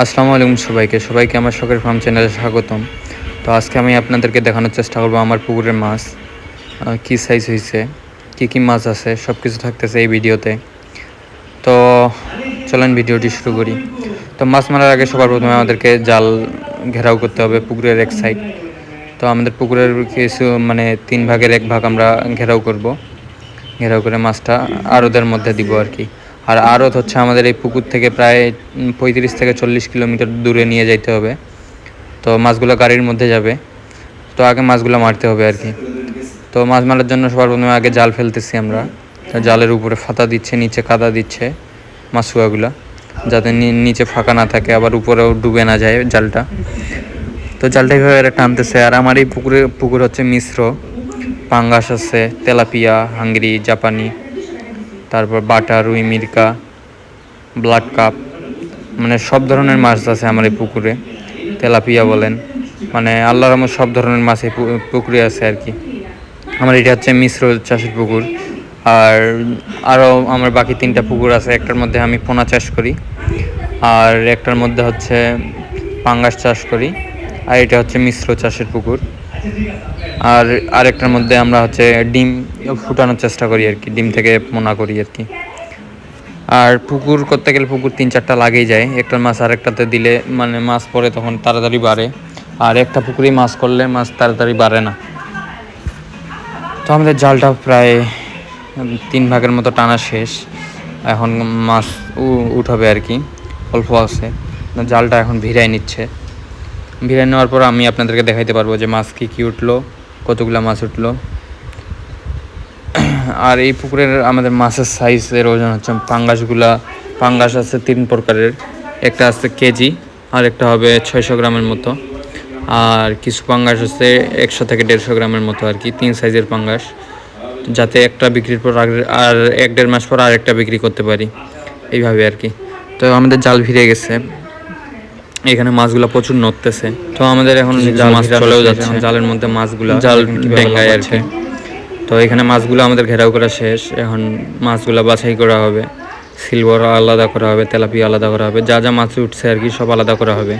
আসসালামু আলাইকুম সবাইকে আমার শখের ফার্ম চ্যানেলে স্বাগতম। তো আজকে আমি আপনাদেরকে দেখানোর চেষ্টা করব আমার পুকুরের মাছ কী সাইজ হয়েছে, কী মাছ আছে, সব কিছু থাকতেছে এই ভিডিওতে। তো চলেন ভিডিওটি শুরু করি। তো মাছ মারার আগে সবার প্রথমে আমাদেরকে জাল ঘেরাও করতে হবে পুকুরের এক সাইড। তো আমাদের পুকুরের কিছু 3 ভাগের 1 ভাগ আমরা ঘেরাও করব। ঘেরাও করে মাছটা আড়তের মধ্যে দিব আর কি। আর আড়ত হচ্ছে আমাদের এই পুকুর থেকে প্রায় 35 থেকে 40 কিলোমিটার দূরে নিয়ে যাইতে হবে। তো মাছগুলো গাড়ির মধ্যে যাবে, তো আগে মাছগুলো মারতে হবে আর কি। তো মাছ মারার জন্য সবার প্রথমে আগে জাল ফেলতেছি আমরা। তো জালের উপরে ফাতা দিচ্ছে, নিচে কাদা দিচ্ছে মাছুয়াগুলো, যাতে নিচে ফাঁকা না থাকে, আবার উপরেও ডুবে না যায় জালটা। তো জালটা এইভাবে টানতেছে। আর আমার এই পুকুর হচ্ছে মিশ্র, পাঙ্গাস আছে, তেলাপিয়া, হাঙ্গরি, জাপানি, তারপর বাটা, রুই, মিরকা, ব্লাড কাপ, সব ধরনের মাছ আছে আমার এই পুকুরে। তেলাপিয়া বলেন, আল্লাহর রহমতে সব ধরনের মাছ এই পুকুরে আছে আর কি। আমার এটা হচ্ছে মিশ্র চাষের পুকুর। আর আরও আমার বাকি 3টা পুকুর আছে। একটার মধ্যে আমি পোনা চাষ করি, আর একটার মধ্যে হচ্ছে পাঙ্গাস চাষ করি, আর এটা হচ্ছে মিশ্র চাষের পুকুর। আর আরেকটার মধ্যে আমরা হচ্ছে ডিম ফুটানোর চেষ্টা করি আর কি, ডিম থেকে পোনা করি আর কি। আর পুকুর করতে গেলে পুকুর 3-4টা লাগেই যায়। একটার মাছ আরেকটাতে দিলে মাছ পরে তখন তাড়াতাড়ি বাড়ে, আর একটা পুকুরেই মাছ করলে মাছ তাড়াতাড়ি বাড়ে না। তো আমাদের জালটা প্রায় 3 ভাগের মতো টানা শেষ। এখন মাছ উঠাবে আর কি, অল্প আছে। জালটা এখন ভিড়াই নিচ্ছে। ভিড়াই নেওয়ার পর আমি আপনাদেরকে দেখাইতে পারবো যে মাছ কী উঠলো, কতগুলো মাছ উঠলো। আর এই পুকুরের আমাদের মাছের সাইজের ওজন হচ্ছে পাঙ্গাস আছে 3 প্রকারের। একটা আছে কেজি, আর একটা হবে 600 গ্রামের মতো। আর কিছু পাঙ্গাস আছে 100 থেকে 150 গ্রামের মতো আর কি, 3 সাইজের পাঙ্গাস, যাতে একটা বিক্রির পর আর 1-1.5 মাস পর আরেকটা বিক্রি করতে পারি, এইভাবে আর কি। তো আমাদের জাল ভিড়ে গেছে, এখানে মাছগুলো প্রচুর নড়তেছে। তো আমাদের এখন মাছ চলেও যাচ্ছে, জালের মধ্যে মাছগুলো জাল ডেঙ্গায় আর কি। তো এখানে মাছগুলো আমাদের ঘেরাও করা শেষ। এখন মাছগুলো বাছাই করা হবে, সিলভার আলাদা করা হবে, তেলাপিয়া আলাদা করা হবে, যা যা মাছ উঠছে আর কি সব আলাদা করা হবে,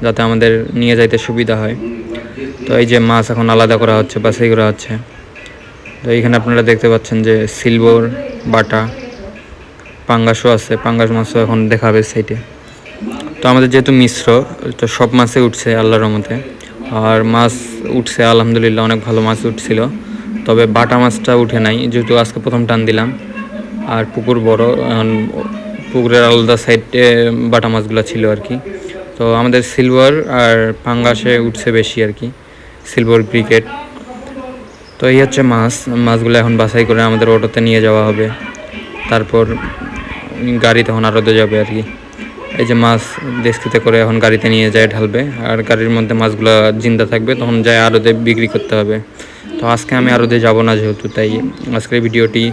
যাতে আমাদের নিয়ে যাইতে সুবিধা হয়। তো এই যে মাছ এখন আলাদা করা হচ্ছে, বাছাই করা হচ্ছে। তো এইখানে আপনারা দেখতে পাচ্ছেন যে সিলভার, বাটা, পাঙ্গাসও আছে, পাঙ্গাস মাছও এখন দেখাবে সাইডে। তো আমাদের যেহেতু মিশ্র, তো সব মাছে উঠছে আল্লাহর রহমতে। আর মাছ উঠছে আলহামদুলিল্লাহ, অনেক ভালো মাছ উঠছিল। তবে বাটা মাছটা উঠে নাই, যেহেতু আজকে প্রথম টান দিলাম। আর পুকুর বড়, পুকুরের আলাদা সাইডে বাটা মাছগুলো ছিল আর কি। তো আমাদের সিলভার আর পাঙ্গাসে উঠছে বেশি আর কি, সিলভার ব্রিকেট। তো এই হচ্ছে মাছগুলো এখন বাছাই করে আমাদের অটোতে নিয়ে যাওয়া হবে, তারপর গাড়ি তখন আড়তে যাবে আর কি। এই যে মাছ ডেস্কিতে করে এখন গাড়িতে নিয়ে যায় ঢালবে, আর গাড়ির মধ্যে মাছগুলো জিন্দা থাকবে, তখন যায় আড়তে বিক্রি করতে হবে। তো আজকে আমি আড়তে যাব না যেহেতু, তাই আজকের ভিডিওটি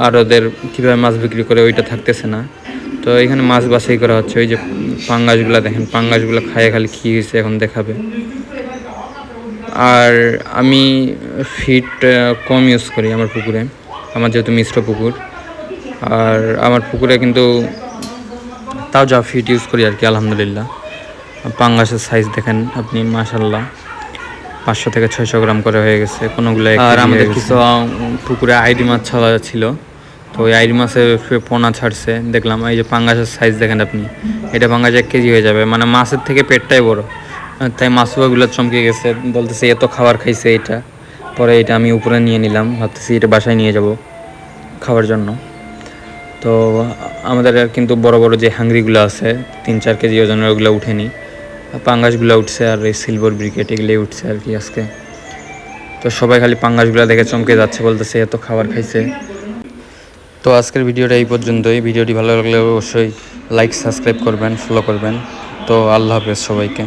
আড়তের কীভাবে মাছ বিক্রি করে ওইটা থাকতেছে না। তো এখানে মাছ বাছাই করা হচ্ছে। ওই যে পাঙ্গাসগুলো দেখেন, পাঙ্গাসগুলো খায় খালি কী হয়েছে এখন দেখাবে। আর আমি ফিড কম ইউজ করি আমার পুকুরে, আমার যেহেতু মিশ্র পুকুর। আর আমার পুকুরে কিন্তু তাও যা ফিড ইউজ করি আর কি আলহামদুলিল্লাহ। পাঙ্গাসের সাইজ দেখেন আপনি, মাশাল্লাহ 500 থেকে 600 গ্রাম করে হয়ে গেছে কোনোগুলো। আর আমাদের কিছু পুকুরে আইডি মাছ ছাড়া ছিল, তো ওই আইডি মাছের পোনা ছাড়ছে দেখলাম। এই যে পাঙ্গাসের সাইজ দেখেন আপনি, এটা পাঙ্গাস 1 কেজি হয়ে যাবে, মাছের থেকে পেটটাই বড়। তাই মাছগুলো চমকে গেছে, বলতেছে এত খাবার খাইছে এটা। পরে এটা আমি উপরে নিয়ে নিলাম, ভাবতেছি এটা বাসায় নিয়ে যাব খাওয়ার জন্য। তো আমাদের কিন্তু বড় বড় যে হাঙ্গরিগুলো আছে 3-4 কেজি ওজনের, ওগুলো উঠেনি। পাঙ্গাসগুলো উঠছে, আর এই সিলভার ব্রিকেট এগুলোই উঠছে আর কি আজকে। তো সবাই খালি পাঙ্গাসগুলো দেখে চমকে যাচ্ছে, বলতেছে এত খাবার খাইছে। তো আজকের ভিডিওটা এই পর্যন্তই। ভিডিওটি ভালো লাগলে অবশ্যই লাইক, সাবস্ক্রাইব করবেন, ফলো করবেন। তো আল্লাহ হাফেজ সবাইকে।